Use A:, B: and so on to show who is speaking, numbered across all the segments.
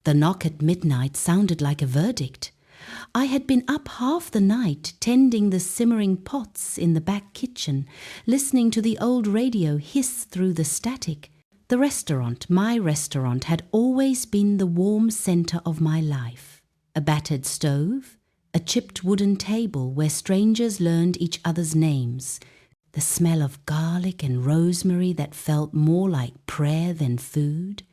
A: The knock at midnight sounded like a verdict. I had been up half the night tending the simmering pots in the back kitchen, listening to the old radio hiss through the static. The restaurant, my restaurant, had always been the warm centre of my life. A battered stove, a chipped wooden table where strangers learned each other's names, the smell of garlic and rosemary that felt more like prayer than food.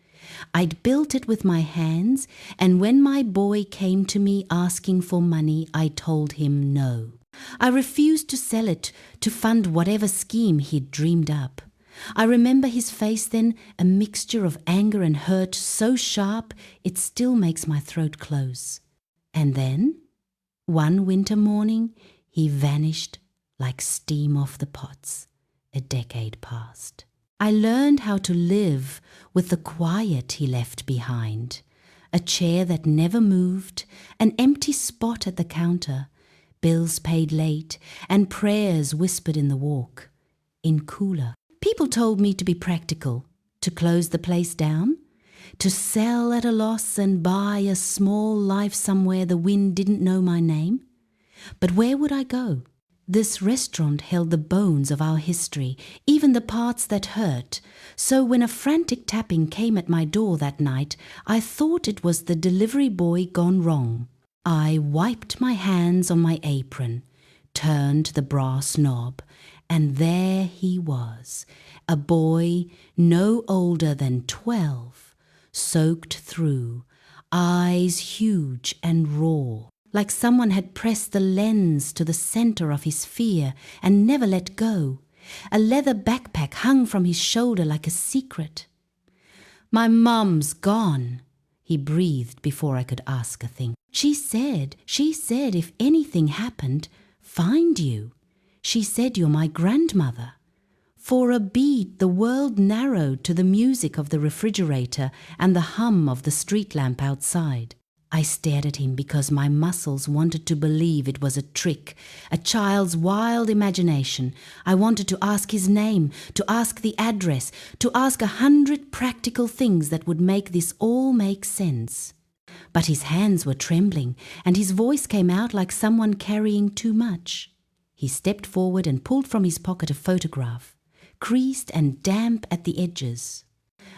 A: I'd built it with my hands, and when my boy came to me asking for money, I told him no. I refused to sell it to fund whatever scheme he'd dreamed up. I remember his face then, a mixture of anger and hurt so sharp it still makes my throat close. And then, one winter morning, he vanished like steam off the pots. A decade passed. I learned how to live with the quiet he left behind. A chair that never moved, an empty spot at the counter, bills paid late, and prayers whispered in the walk. In cooler, people told me to be practical, to close the place down, to sell at a loss and buy a small life somewhere the wind didn't know my name. But where would I go? This restaurant held the bones of our history, even the parts that hurt. So when a frantic tapping came at my door that night, I thought it was the delivery boy gone wrong. I wiped my hands on my apron, turned the brass knob, and there he was, a boy no older than 12, soaked through, eyes huge and raw, like someone had pressed the lens to the center of his fear and never let go. A leather backpack hung from his shoulder like a secret. "My mom's gone," he breathed before I could ask a thing. She said if anything happened, find you. She said you're my grandmother. For a beat, the world narrowed to the music of the refrigerator and the hum of the street lamp outside. I stared at him because my muscles wanted to believe it was a trick, a child's wild imagination. I wanted to ask his name, to ask the address, to ask 100 practical things that would make this all make sense. But his hands were trembling, and his voice came out like someone carrying too much. He stepped forward and pulled from his pocket a photograph, creased and damp at the edges.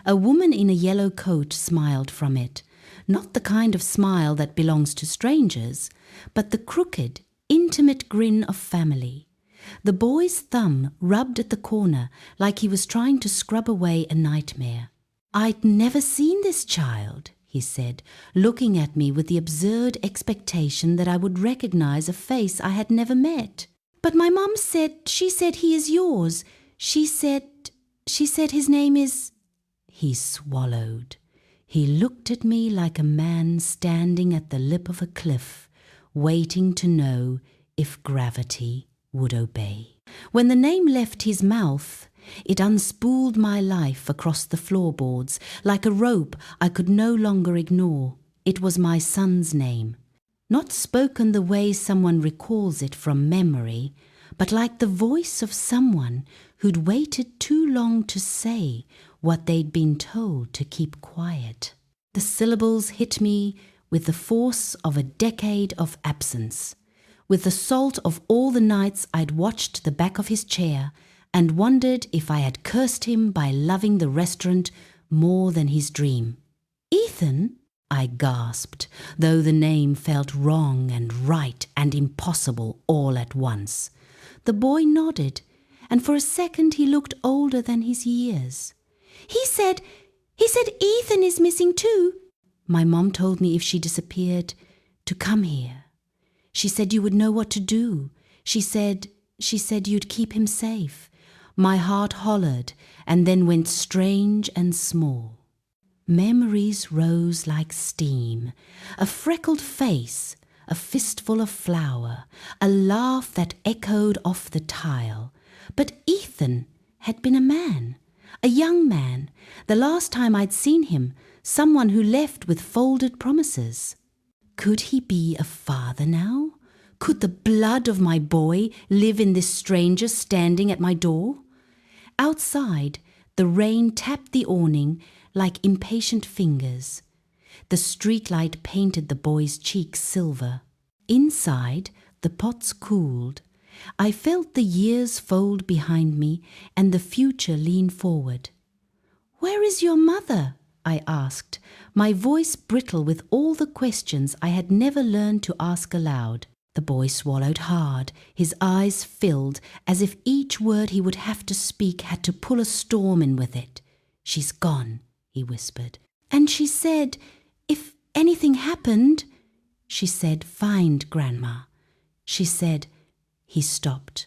A: A woman in a yellow coat smiled from it. Not the kind of smile that belongs to strangers, but the crooked, intimate grin of family. The boy's thumb rubbed at the corner like he was trying to scrub away a nightmare. "I'd never seen this child," he said, looking at me with the absurd expectation that I would recognize a face I had never met. "But my mom said he is yours. She said his name is—" He swallowed. He looked at me like a man standing at the lip of a cliff, waiting to know if gravity would obey. When the name left his mouth, it unspooled my life across the floorboards like a rope I could no longer ignore. It was my son's name, not spoken the way someone recalls it from memory, but like the voice of someone who'd waited too long to say what they'd been told to keep quiet. The syllables hit me with the force of a decade of absence, with the salt of all the nights I'd watched the back of his chair and wondered if I had cursed him by loving the restaurant more than his dream. "Ethan?" I gasped, though the name felt wrong and right and impossible all at once. The boy nodded, and for a second he looked older than his years. He said Ethan is missing too." My mom told me if she disappeared, to come here. She said you would know what to do. She said you'd keep him safe. My heart hollered and then went strange and small. Memories rose like steam. A freckled face, a fistful of flour, a laugh that echoed off the tile. But Ethan had been a man. A young man, the last time I'd seen him, someone who left with folded promises. Could he be a father now? Could the blood of my boy live in this stranger standing at my door? Outside, the rain tapped the awning like impatient fingers. The streetlight painted the boy's cheeks silver. Inside, the pots cooled. I felt the years fold behind me and the future lean forward. "Where is your mother?" I asked, my voice brittle with all the questions I had never learned to ask aloud. The boy swallowed hard, his eyes filled, as if each word he would have to speak had to pull a storm in with it. "She's gone," he whispered. "And she said, if anything happened—" "She said, find Grandma. She said—" He stopped,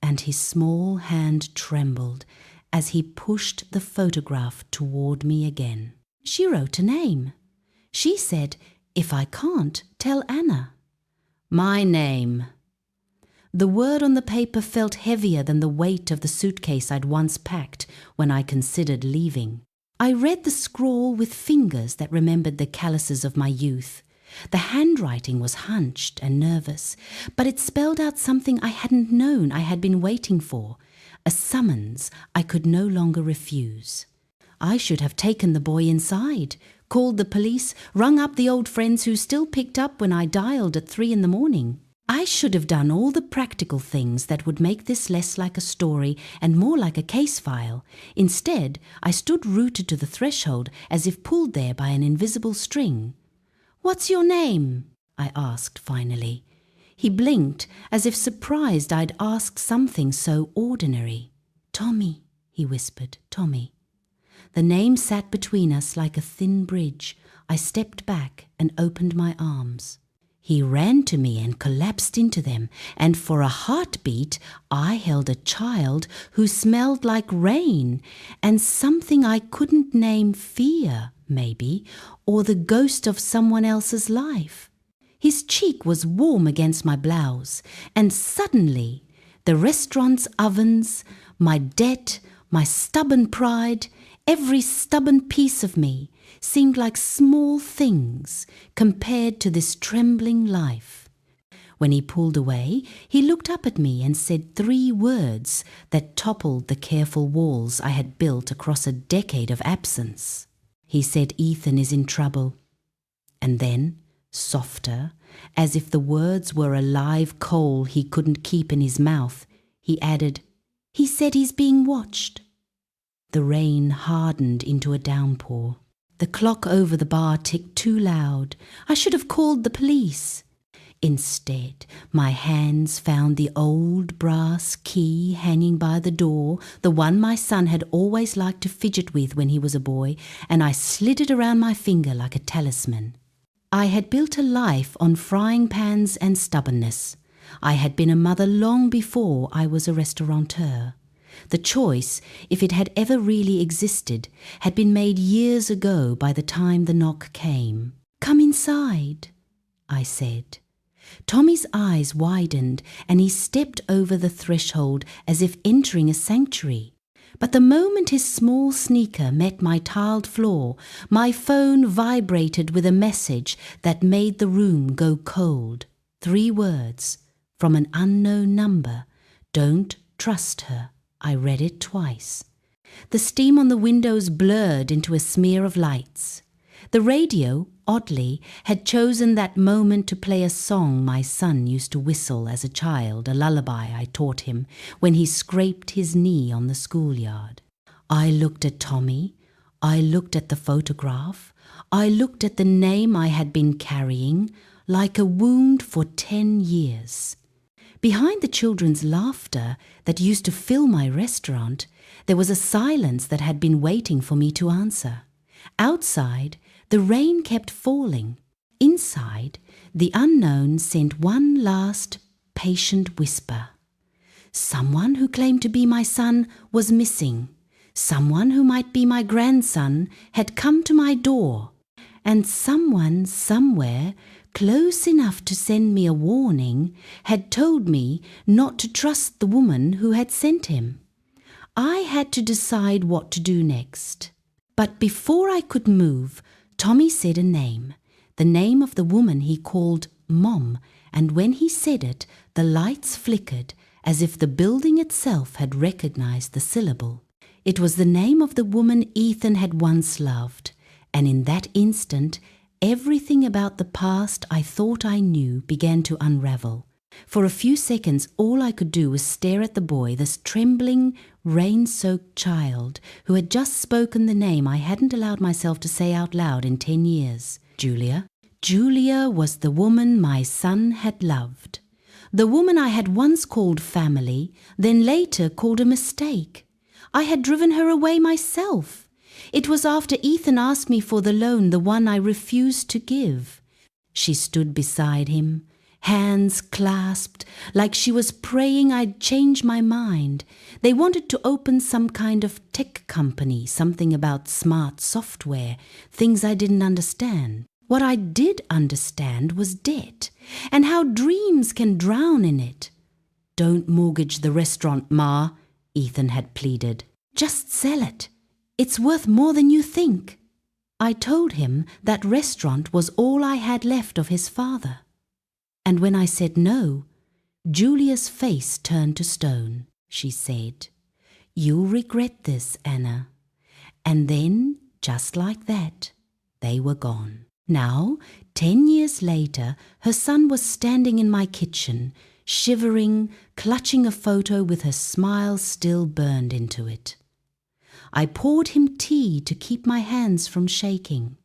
A: and his small hand trembled as he pushed the photograph toward me again. "She wrote a name. She said, if I can't, tell Anna." "My name." The word on the paper felt heavier than the weight of the suitcase I'd once packed when I considered leaving. I read the scrawl with fingers that remembered the calluses of my youth. The handwriting was hunched and nervous, but it spelled out something I hadn't known I had been waiting for, a summons I could no longer refuse. I should have taken the boy inside, called the police, rung up the old friends who still picked up when I dialed at 3 a.m. I should have done all the practical things that would make this less like a story and more like a case file. Instead, I stood rooted to the threshold as if pulled there by an invisible string. "What's your name?" I asked finally. He blinked as if surprised I'd asked something so ordinary. "Tommy," he whispered, "Tommy." The name sat between us like a thin bridge. I stepped back and opened my arms. He ran to me and collapsed into them, and for a heartbeat I held a child who smelled like rain and something I couldn't name, fear, maybe, or the ghost of someone else's life. His cheek was warm against my blouse, and suddenly the restaurant's ovens, my debt, my stubborn pride, every stubborn piece of me seemed like small things compared to this trembling life. When he pulled away, he looked up at me and said 3 words that toppled the careful walls I had built across a decade of absence. He said Ethan is in trouble. And then, softer, as if the words were a live coal he couldn't keep in his mouth, he added, "He said he's being watched." The rain hardened into a downpour. The clock over the bar ticked too loud. I should have called the police. Instead, my hands found the old brass key hanging by the door, the one my son had always liked to fidget with when he was a boy, and I slid it around my finger like a talisman. I had built a life on frying pans and stubbornness. I had been a mother long before I was a restaurateur. The choice, if it had ever really existed, had been made years ago by the time the knock came. "Come inside," I said. Tommy's eyes widened and he stepped over the threshold as if entering a sanctuary. But the moment his small sneaker met my tiled floor, my phone vibrated with a message that made the room go cold. 3 words, from an unknown number. "Don't trust her." I read it twice. The steam on the windows blurred into a smear of lights. The radio, oddly, had chosen that moment to play a song my son used to whistle as a child, a lullaby I taught him, when he scraped his knee on the schoolyard. I looked at Tommy. I looked at the photograph. I looked at the name I had been carrying, like a wound for 10 years. Behind the children's laughter that used to fill my restaurant, there was a silence that had been waiting for me to answer. Outside, the rain kept falling. Inside, the unknown sent one last, patient whisper. Someone who claimed to be my son was missing. Someone who might be my grandson had come to my door. And someone, somewhere, close enough to send me a warning, had told me not to trust the woman who had sent him. I had to decide what to do next. But before I could move, Tommy said a name, the name of the woman he called Mom, and when he said it, the lights flickered as if the building itself had recognized the syllable. It was the name of the woman Ethan had once loved, and in that instant, Everything about the past I thought I knew began to unravel. For a few seconds, all I could do was stare at the boy, this trembling, rain-soaked child who had just spoken the name I hadn't allowed myself to say out loud in 10 years. Julia. Julia was the woman my son had loved. The woman I had once called family, then later called a mistake. I had driven her away myself. It was after Ethan asked me for the loan, the one I refused to give. She stood beside him, hands clasped, like she was praying I'd change my mind. They wanted to open some kind of tech company, something about smart software, things I didn't understand. What I did understand was debt, and how dreams can drown in it. "Don't mortgage the restaurant, Ma," Ethan had pleaded. "Just sell it. It's worth more than you think." I told him that restaurant was all I had left of his father. And when I said no, Julia's face turned to stone. She said, "You'll regret this, Anna." And then, just like that, they were gone. Now, 10 years later, her son was standing in my kitchen, shivering, clutching a photo with her smile still burned into it. I poured him tea to keep my hands from shaking.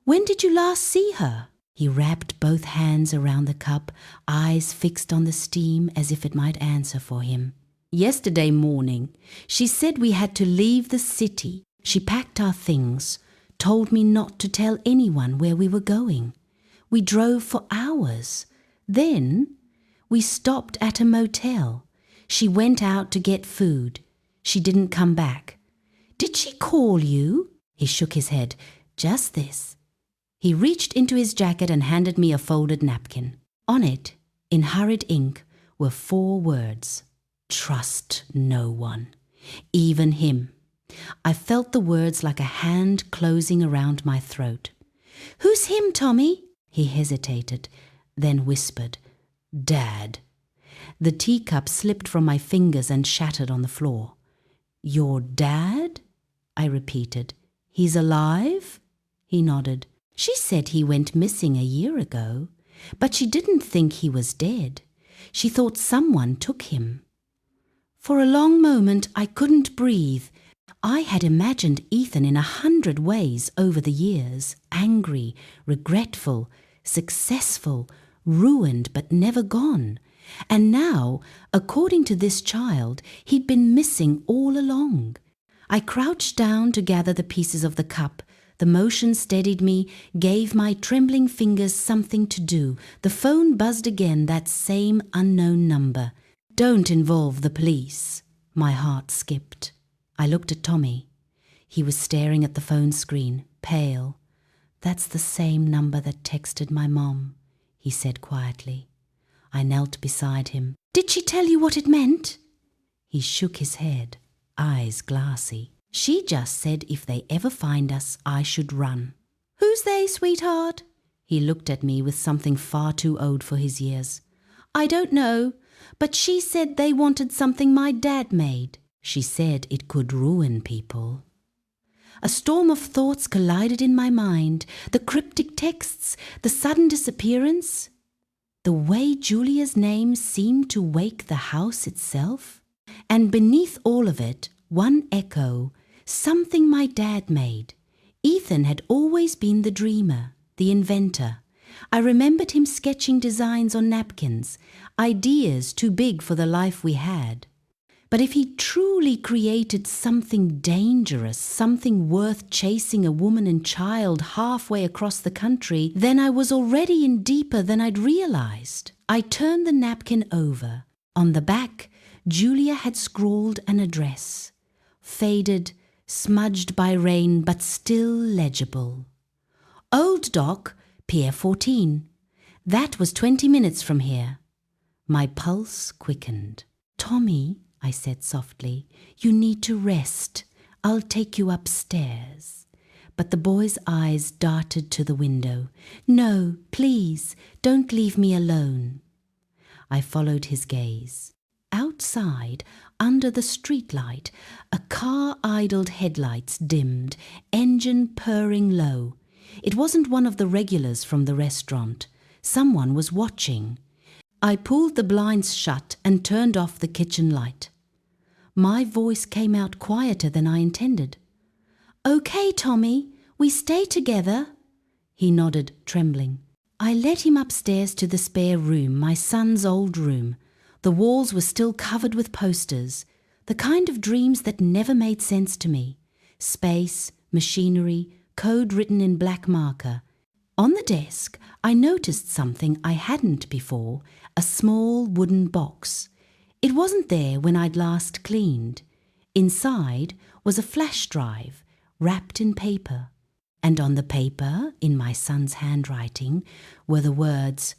A: "When did you last see her?" He wrapped both hands around the cup, eyes fixed on the steam as if it might answer for him. "Yesterday morning. She said we had to leave the city. She packed our things, told me not to tell anyone where we were going. We drove for hours. Then we stopped at a motel. She went out to get food. She didn't come back." "Did she call you?" He shook his head. "Just this." He reached into his jacket and handed me a folded napkin. On it, in hurried ink, were 4 words. "Trust no one, even him." I felt the words like a hand closing around my throat. "Who's him, Tommy?" He hesitated, then whispered, "Dad." The teacup slipped from my fingers and shattered on the floor. "Your dad?" I repeated. "He's alive?" He nodded. "She said he went missing a year ago, but she didn't think he was dead. She thought someone took him." For a long moment I couldn't breathe. I had imagined Ethan in 100 ways over the years, angry, regretful, successful, ruined but never gone. And now, according to this child, he'd been missing all along. I crouched down to gather the pieces of the cup. The motion steadied me, gave my trembling fingers something to do. The phone buzzed again, that same unknown number. "Don't involve the police." My heart skipped. I looked at Tommy. He was staring at the phone screen, pale. "That's the same number that texted my mom," he said quietly. I knelt beside him. "Did she tell you what it meant?" He shook his head, eyes glassy. "She just said if they ever find us, I should run." "Who's they, sweetheart?" He looked at me with something far too old for his years. "I don't know, but she said they wanted something my dad made. She said it could ruin people." A storm of thoughts collided in my mind. The cryptic texts, the sudden disappearance, the way Julia's name seemed to wake the house itself. And beneath all of it, one echo, something my dad made. Ethan had always been the dreamer, the inventor. I remembered him sketching designs on napkins, ideas too big for the life we had. But if he truly created something dangerous, something worth chasing a woman and child halfway across the country, then I was already in deeper than I'd realized. I turned the napkin over. On the back, Julia had scrawled an address. Faded, smudged by rain, but still legible. Old Dock, Pier 14. That was 20 minutes from here. My pulse quickened. "Tommy," I said softly, "you need to rest. I'll take you upstairs." But the boy's eyes darted to the window. "No, please, don't leave me alone." I followed his gaze. Outside, under the streetlight, a car idled, headlights dimmed, engine purring low. It wasn't one of the regulars from the restaurant. Someone was watching. I pulled the blinds shut and turned off the kitchen light. My voice came out quieter than I intended. "Okay, Tommy, we stay together." He nodded, trembling. I led him upstairs to the spare room, my son's old room. The walls were still covered with posters, the kind of dreams that never made sense to me. Space, machinery, code written in black marker. On the desk, I noticed something I hadn't before, a small wooden box. It wasn't there when I'd last cleaned. Inside was a flash drive, wrapped in paper. And on the paper, in my son's handwriting, were the words,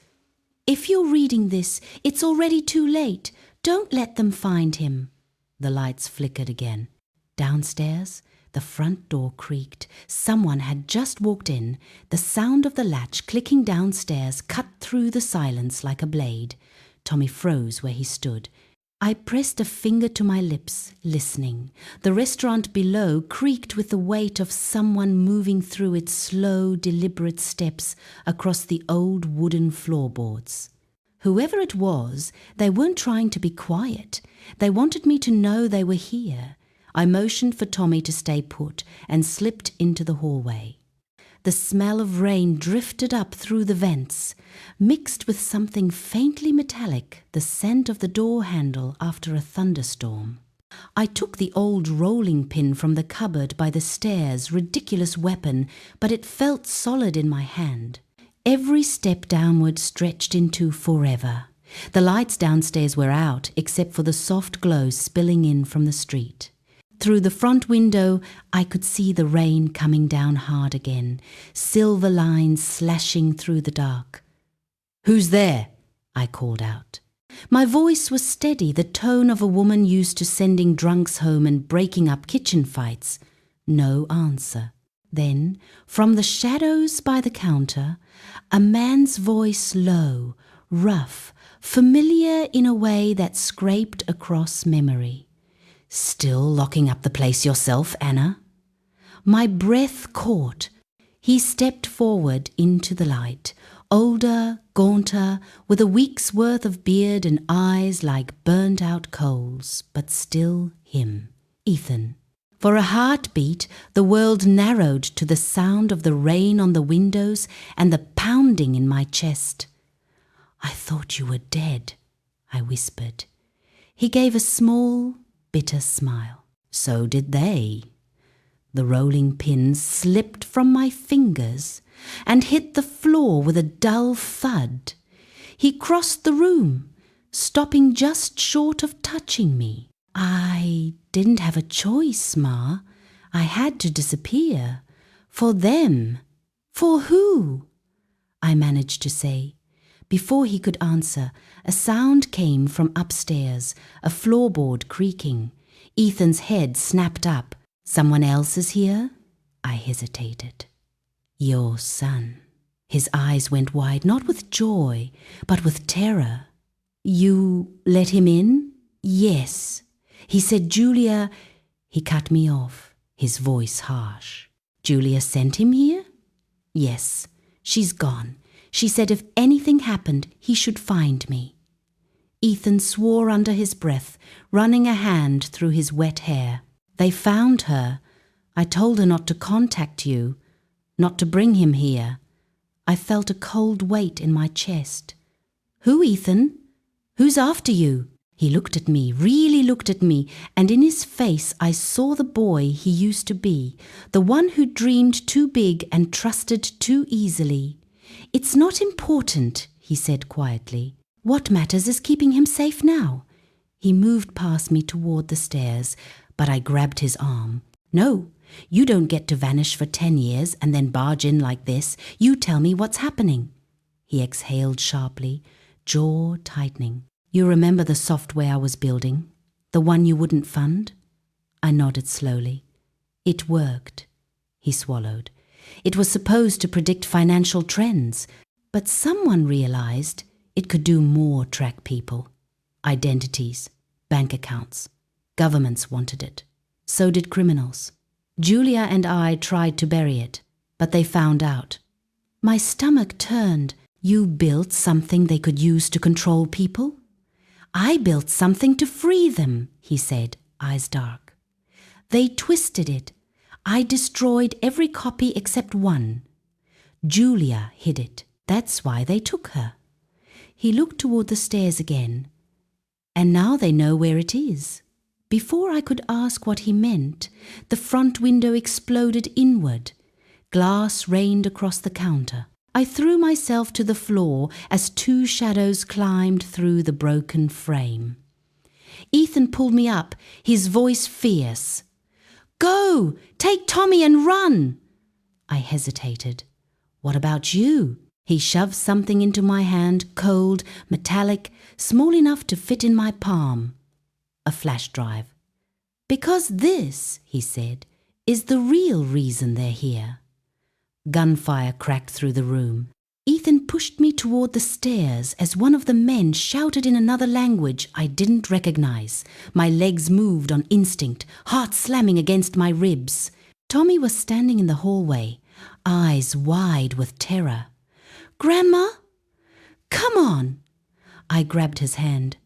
A: "If you're reading this, it's already too late. Don't let them find him." The lights flickered again. Downstairs, the front door creaked. Someone had just walked in. The sound of the latch clicking downstairs cut through the silence like a blade. Tommy froze where he stood. I pressed a finger to my lips, listening. The restaurant below creaked with the weight of someone moving through its slow, deliberate steps across the old wooden floorboards. Whoever it was, they weren't trying to be quiet. They wanted me to know they were here. I motioned for Tommy to stay put and slipped into the hallway. The smell of rain drifted up through the vents, mixed with something faintly metallic, the scent of the door handle after a thunderstorm. I took the old rolling pin from the cupboard by the stairs, ridiculous weapon, but it felt solid in my hand. Every step downward stretched into forever. The lights downstairs were out, except for the soft glow spilling in from the street. Through the front window, I could see the rain coming down hard again, silver lines slashing through the dark. "Who's there?" I called out. My voice was steady, the tone of a woman used to sending drunks home and breaking up kitchen fights. No answer. Then, from the shadows by the counter, a man's voice, low, rough, familiar in a way that scraped across memory. "Still locking up the place yourself, Anna?" My breath caught. He stepped forward into the light, older, gaunter, with a week's worth of beard and eyes like burnt-out coals, but still him, Ethan. For a heartbeat, the world narrowed to the sound of the rain on the windows and the pounding in my chest. "I thought you were dead," I whispered. He gave a small, bitter smile. "So did they." The rolling pins slipped from my fingers and hit the floor with a dull thud. He crossed the room, stopping just short of touching me. "I didn't have a choice, Ma. I had to disappear. For them." "For who?" I managed to say. Before he could answer, a sound came from upstairs, a floorboard creaking. Ethan's head snapped up. "Someone else is here?" I hesitated. "Your son." His eyes went wide, not with joy, but with terror. "You let him in?" "Yes." He said Julia... He cut me off, his voice harsh. "Julia sent him here?" "Yes. She's gone. She said if anything happened, he should find me." Ethan swore under his breath, running a hand through his wet hair. "They found her. I told her not to contact you, not to bring him here." I felt a cold weight in my chest. "Who, Ethan? Who's after you?" He looked at me, really looked at me, and in his face I saw the boy he used to be, the one who dreamed too big and trusted too easily. "It's not important," he said quietly. "What matters is keeping him safe now." He moved past me toward the stairs, but I grabbed his arm. "No, you don't get to vanish for 10 years and then barge in like this. You tell me what's happening." He exhaled sharply, jaw tightening. "You remember the software I was building? The one you wouldn't fund?" I nodded slowly. "It worked." He swallowed. "It was supposed to predict financial trends, but someone realized it could do more. Track people. Identities, bank accounts. Governments wanted it. So did criminals. Julia and I tried to bury it. but they found out. My stomach turned. You built something they could use to control people? I built something to free them, he said, eyes dark. They twisted it. I destroyed every copy except one. Julia hid it. That's why they took her. He looked toward the stairs again. And now they know where it is. Before I could ask what he meant, the front window exploded inward. Glass rained across the counter. I threw myself to the floor as two shadows climbed through the broken frame. Ethan pulled me up, his voice fierce. Go! Take Tommy and run! I hesitated. What about you? He shoved something into my hand, cold, metallic, small enough to fit in my palm. A flash drive. Because this, he said, is the real reason they're here. Gunfire cracked through the room. Ethan pushed me toward the stairs as one of the men shouted in another language I didn't recognize. My legs moved on instinct, heart slamming against my ribs. Tommy was standing in the hallway, eyes wide with terror. Grandma? Come on! I grabbed his hand.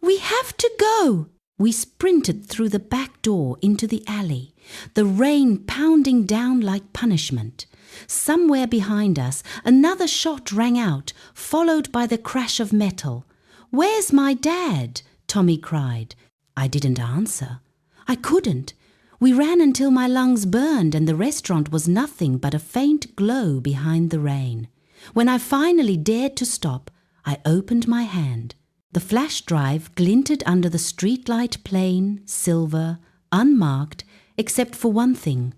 A: We have to go! We sprinted through the back door into the alley, the rain pounding down like punishment. Somewhere behind us, another shot rang out, followed by the crash of metal. Where's my dad? Tommy cried. I didn't answer. I couldn't. We ran until my lungs burned and the restaurant was nothing but a faint glow behind the rain. When I finally dared to stop, I opened my hand. The flash drive glinted under the streetlight, plain, silver, unmarked, except for one thing,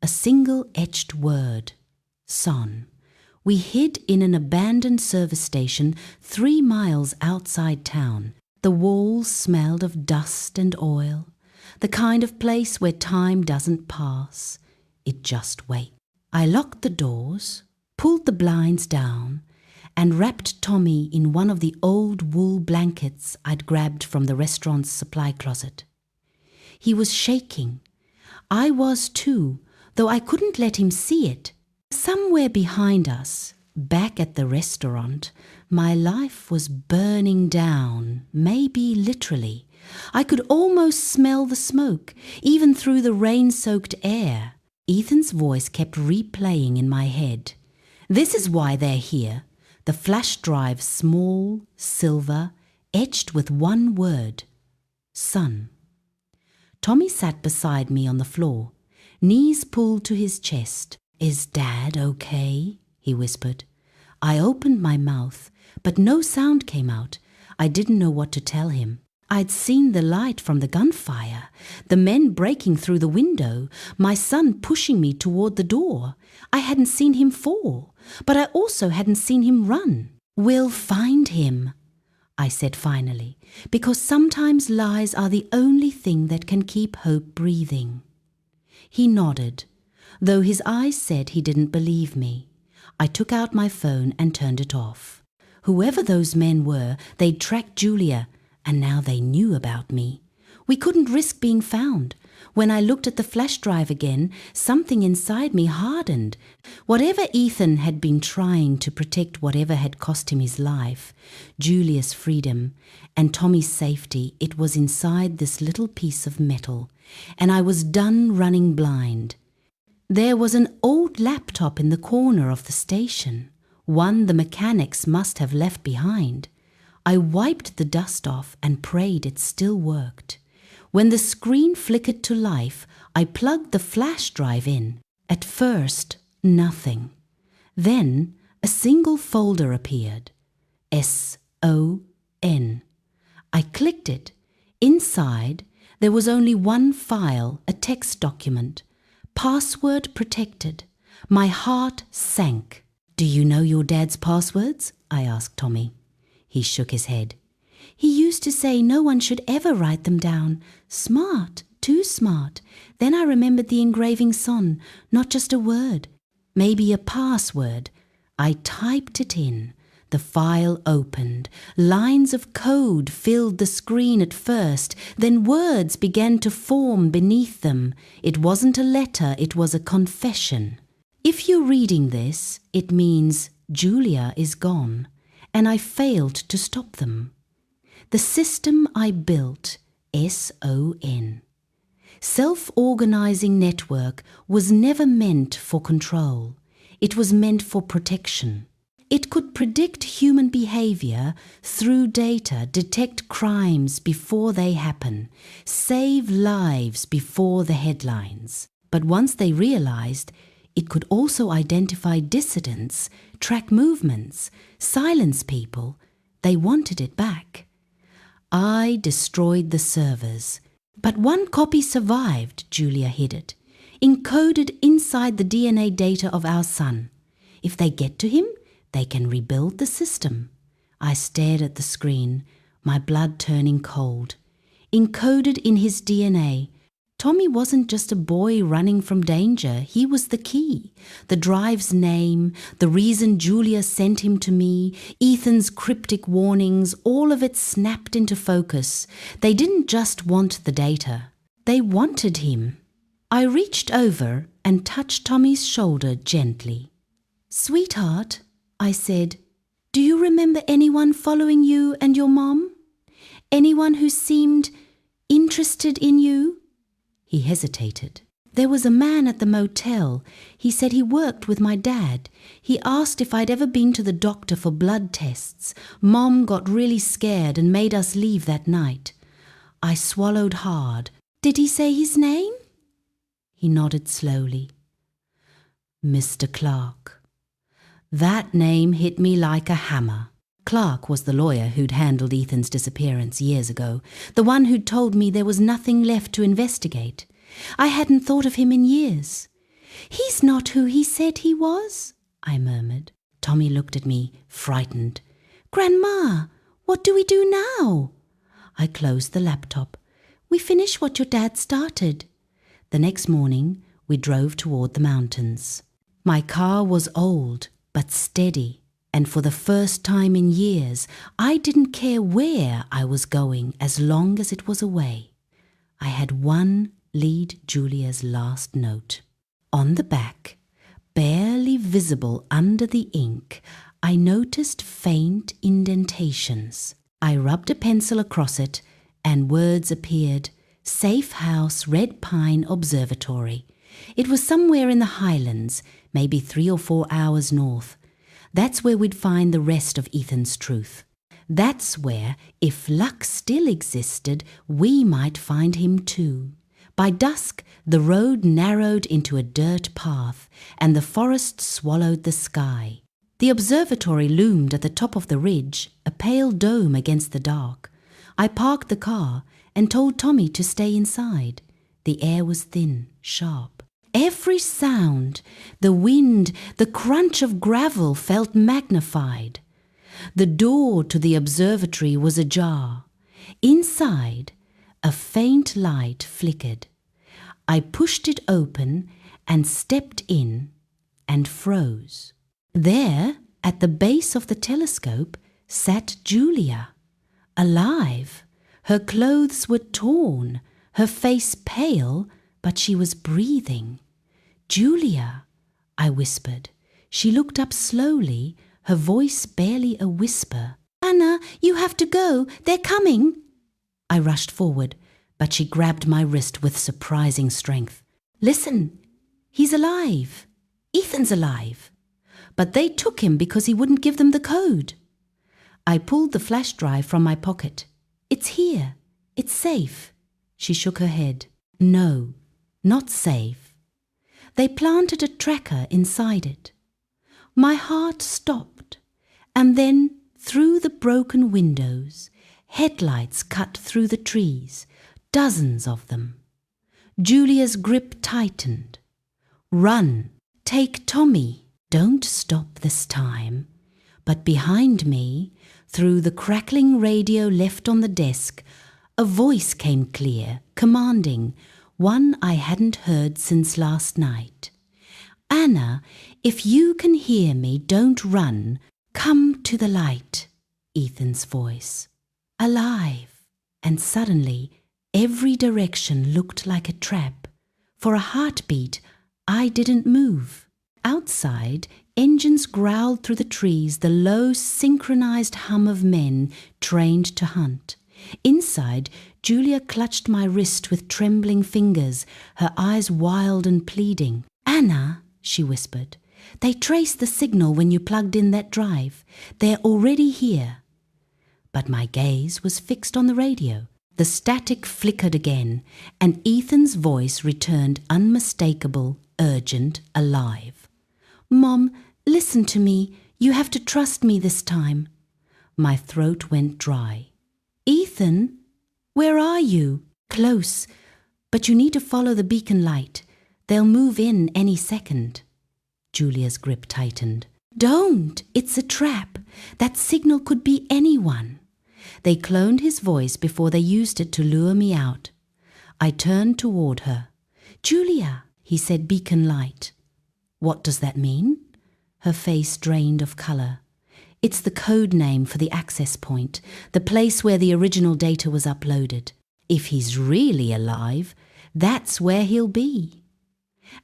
A: a single etched word. Son. We hid in an abandoned service station 3 miles outside town. The walls smelled of dust and oil, the kind of place where time doesn't pass. It just waits. I locked the doors, pulled the blinds down, and wrapped Tommy in one of the old wool blankets I'd grabbed from the restaurant's supply closet. He was shaking. I was too, though I couldn't let him see it. Somewhere behind us, back at the restaurant, my life was burning down, maybe literally. I could almost smell the smoke, even through the rain-soaked air. Ethan's voice kept replaying in my head. This is why they're here. The flash drive, small, silver, etched with one word. Son. Tommy sat beside me on the floor, knees pulled to his chest. Is Dad okay? He whispered. I opened my mouth, but no sound came out. I didn't know what to tell him. I'd seen the light from the gunfire, the men breaking through the window, my son pushing me toward the door. I hadn't seen him fall, but I also hadn't seen him run. We'll find him, I said finally, because sometimes lies are the only thing that can keep hope breathing. He nodded, though his eyes said he didn't believe me. I took out my phone and turned it off. Whoever those men were, they'd tracked Julia, and now they knew about me. We couldn't risk being found. When I looked at the flash drive again, something inside me hardened. Whatever Ethan had been trying to protect, whatever had cost him his life, Julia's freedom, and Tommy's safety, it was inside this little piece of metal, and I was done running blind. There was an old laptop in the corner of the station, one the mechanics must have left behind. I wiped the dust off and prayed it still worked. When the screen flickered to life, I plugged the flash drive in. At first, nothing. Then, a single folder appeared. S-O-N. I clicked it. Inside, there was only one file, a text document. Password protected. My heart sank. Do you know your dad's passwords? I asked Tommy. He shook his head. He used to say no one should ever write them down. Smart, too smart. Then I remembered the engraving son, not just a word. Maybe a password. I typed it in. The file opened. Lines of code filled the screen at first, then words began to form beneath them. It wasn't a letter, it was a confession. If you're reading this, it means Julia is gone, and I failed to stop them. The system I built, SON, self-organizing network, was never meant for control. It was meant for protection. It could predict human behavior through data, detect crimes before they happen, save lives before the headlines. But once they realized, it could also identify dissidents, track movements, silence people, they wanted it back. I destroyed the servers, but one copy survived, Julia hid it, encoded inside the DNA data of our son. If they get to him, they can rebuild the system. I stared at the screen, my blood turning cold. Encoded in his DNA, Tommy wasn't just a boy running from danger. He was the key. The drive's name, the reason Julia sent him to me, Ethan's cryptic warnings, all of it snapped into focus. They didn't just want the data. They wanted him. I reached over and touched Tommy's shoulder gently. "Sweetheart," I said, "do you remember anyone following you and your mom? Anyone who seemed interested in you?" He hesitated. "There was a man at the motel. He said he worked with my dad. He asked if I'd ever been to the doctor for blood tests. Mom got really scared and made us leave that night." I swallowed hard. "Did he say his name?" He nodded slowly. "Mr. Clark." That name hit me like a hammer. Clark was the lawyer who'd handled Ethan's disappearance years ago, the one who'd told me there was nothing left to investigate. I hadn't thought of him in years. "He's not who he said he was," I murmured. Tommy looked at me, frightened. "Grandma, what do we do now?" I closed the laptop. "We finish what your dad started." The next morning, we drove toward the mountains. My car was old, but steady, and for the first time in years, I didn't care where I was going as long as it was away. I had one lead Julia's last note. On the back, barely visible under the ink, I noticed faint indentations. I rubbed a pencil across it, and words appeared: "Safe House, Red Pine Observatory." It was somewhere in the Highlands, maybe 3 or 4 hours north. That's where we'd find the rest of Ethan's truth. That's where, if luck still existed, we might find him too. By dusk, the road narrowed into a dirt path, and the forest swallowed the sky. The observatory loomed at the top of the ridge, a pale dome against the dark. I parked the car and told Tommy to stay inside. The air was thin, sharp. Every sound, the wind, the crunch of gravel, felt magnified. The door to the observatory was ajar. Inside, a faint light flickered. I pushed it open and stepped in and froze. There, at the base of the telescope, sat Julia, alive. Her clothes were torn, her face pale, but she was breathing. "Julia," I whispered. She looked up slowly, her voice barely a whisper. "Anna, you have to go. They're coming." I rushed forward, but she grabbed my wrist with surprising strength. "Listen, he's alive. Ethan's alive. But they took him because he wouldn't give them the code." I pulled the flash drive from my pocket. "It's here. It's safe." She shook her head. "No, not safe. They planted a tracker inside it." My heart stopped, and then through the broken windows, headlights cut through the trees, dozens of them. Julia's grip tightened. "Run, take Tommy. Don't stop this time." But behind me, through the crackling radio left on the desk, a voice came clear, commanding, one I hadn't heard since last night. "Anna, if you can hear me, don't run. Come to the light." Ethan's voice. Alive. And suddenly, every direction looked like a trap. For a heartbeat, I didn't move. Outside, engines growled through the trees, the low, synchronized hum of men trained to hunt. Inside, Julia clutched my wrist with trembling fingers, her eyes wild and pleading. "Anna," she whispered, "they traced the signal when you plugged in that drive. They're already here." But my gaze was fixed on the radio. The static flickered again, and Ethan's voice returned unmistakable, urgent, alive. "Mom, listen to me. You have to trust me this time." My throat went dry. "Ethan, where are you?" "Close, but you need to follow the beacon light. They'll move in any second." Julia's grip tightened. "Don't! It's a trap. That signal could be anyone." They cloned his voice before they used it to lure me out. I turned toward her. "Julia," he said, "beacon light." "What does that mean?" Her face drained of color. "It's the code name for the access point, the place where the original data was uploaded. If he's really alive, that's where he'll be."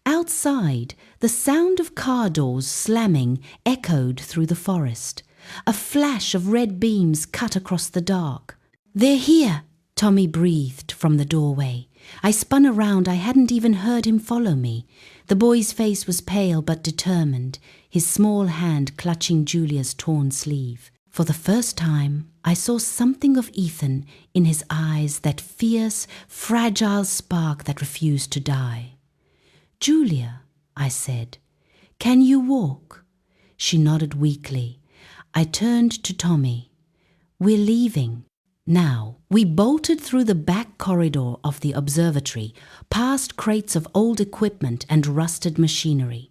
A: Outside, the sound of car doors slamming echoed through the forest. A flash of red beams cut across the dark. "They're here," Tommy breathed from the doorway. I spun around. I hadn't even heard him follow me. The boy's face was pale but determined, his small hand clutching Julia's torn sleeve. For the first time, I saw something of Ethan in his eyes, that fierce, fragile spark that refused to die. "Julia," I said, "can you walk?" She nodded weakly. I turned to Tommy. "We're leaving. Now." We bolted through the back corridor of the observatory, past crates of old equipment and rusted machinery.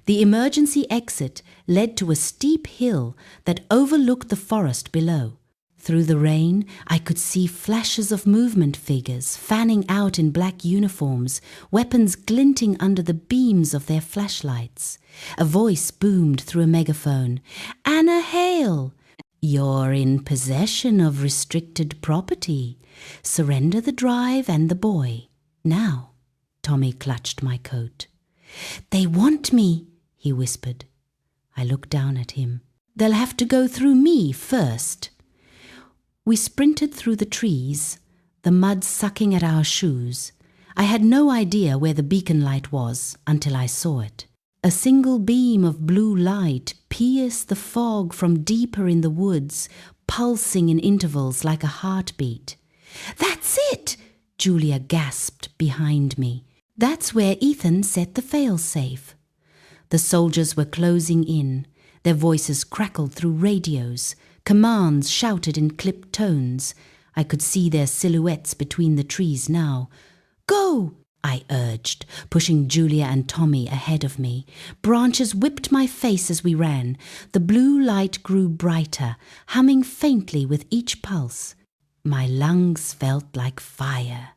A: The emergency exit led to a steep hill that overlooked the forest below. Through the rain, I could see flashes of movement figures fanning out in black uniforms, weapons glinting under the beams of their flashlights. A voice boomed through a megaphone. "Anna Hale! You're in possession of restricted property. Surrender the drive and the boy. Now." Tommy clutched my coat. "They want me," he whispered. I looked down at him. "They'll have to go through me first." We sprinted through the trees, the mud sucking at our shoes. I had no idea where the beacon light was until I saw it. A single beam of blue light pierced the fog from deeper in the woods, pulsing in intervals like a heartbeat. "That's it!" Julia gasped behind me. "That's where Ethan set the failsafe." The soldiers were closing in. Their voices crackled through radios. Commands shouted in clipped tones. I could see their silhouettes between the trees now. "Go!" I urged, pushing Julia and Tommy ahead of me. Branches whipped my face as we ran. The blue light grew brighter, humming faintly with each pulse. My lungs felt like fire.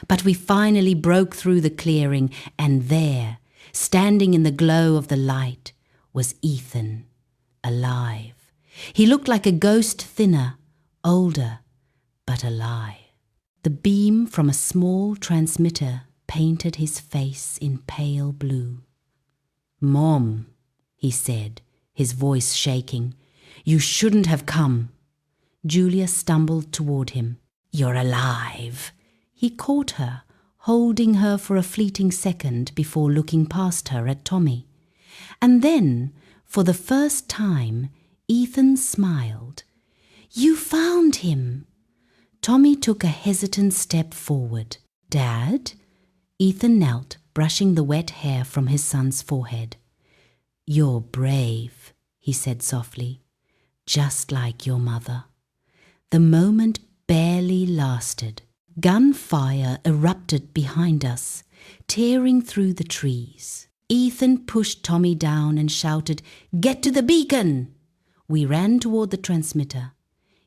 A: But we finally broke through the clearing, and there, standing in the glow of the light, was Ethan, alive. He looked like a ghost, thinner, older, but alive. The beam from a small transmitter painted his face in pale blue. "Mom," he said, his voice shaking, "you shouldn't have come." Julia stumbled toward him. "You're alive." He caught her, holding her for a fleeting second before looking past her at Tommy. And then, for the first time, Ethan smiled. "You found him." Tommy took a hesitant step forward. "Dad?" Ethan knelt, brushing the wet hair from his son's forehead. "You're brave," he said softly, "just like your mother." The moment barely lasted. Gunfire erupted behind us, tearing through the trees. Ethan pushed Tommy down and shouted, "Get to the beacon!" We ran toward the transmitter.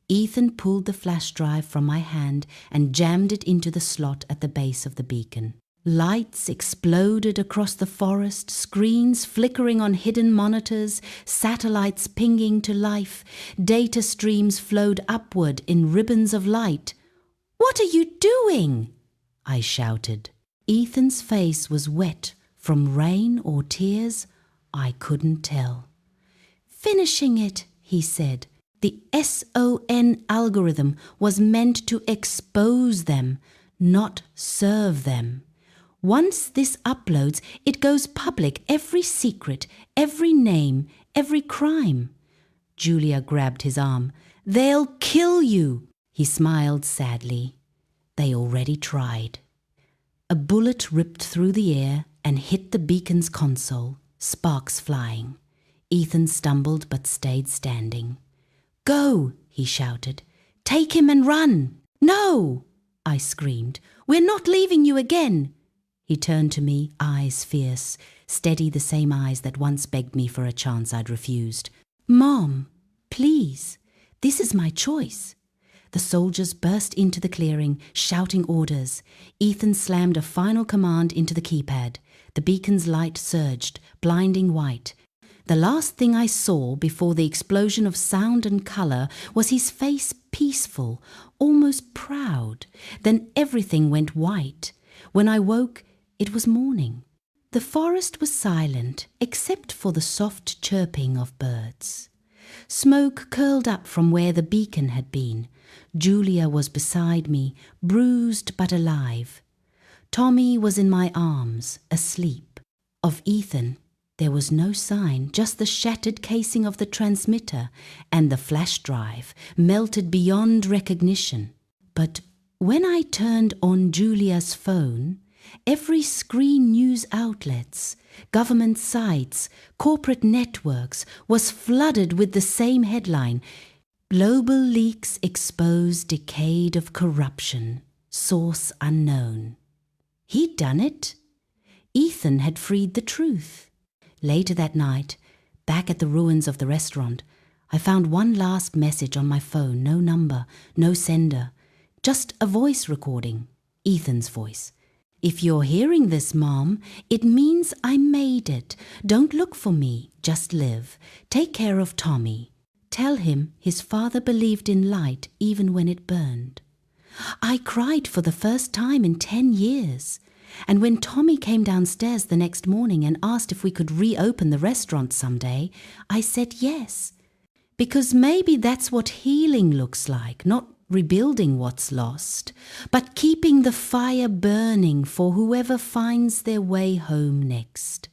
A: Ethan pulled the flash drive from my hand and jammed it into the slot at the base of the beacon. Lights exploded across the forest, screens flickering on hidden monitors, satellites pinging to life, data streams flowed upward in ribbons of light. "What are you doing?" I shouted. Ethan's face was wet from rain or tears. I couldn't tell. "Finishing it," he said. "The SON algorithm was meant to expose them, not serve them. Once this uploads, it goes public, every secret, every name, every crime." Julia grabbed his arm. "They'll kill you." He smiled sadly. They already tried. A bullet ripped through the air and hit the beacon's console, sparks flying. Ethan stumbled but stayed standing. "Go!" he shouted. "Take him and run!" "No!" I screamed. "We're not leaving you again." He turned to me, eyes fierce, steady, the same eyes that once begged me for a chance I'd refused. "Mom, please, this is my choice." The soldiers burst into the clearing, shouting orders. Ethan slammed a final command into the keypad. The beacon's light surged, blinding white. The last thing I saw before the explosion of sound and color was his face, peaceful, almost proud. Then everything went white. When I woke, it was morning. The forest was silent, except for the soft chirping of birds. Smoke curled up from where the beacon had been. Julia was beside me, bruised but alive. Tommy was in my arms, asleep. Of Ethan, there was no sign, just the shattered casing of the transmitter and the flash drive, melted beyond recognition. But when I turned on Julia's phone, every screen news outlets, government sites, corporate networks was flooded with the same headline: "Global leaks expose decade of corruption, source unknown." He'd done it. Ethan had freed the truth. Later that night, back at the ruins of the restaurant, I found one last message on my phone, no number, no sender, just a voice recording, Ethan's voice. "If you're hearing this, Mom, it means I made it. Don't look for me, just live. Take care of Tommy. Tell him his father believed in light even when it burned." I cried for the first time in 10 years. And when Tommy came downstairs the next morning and asked if we could reopen the restaurant someday, I said yes. Because maybe that's what healing looks like, not rebuilding what's lost, but keeping the fire burning for whoever finds their way home next.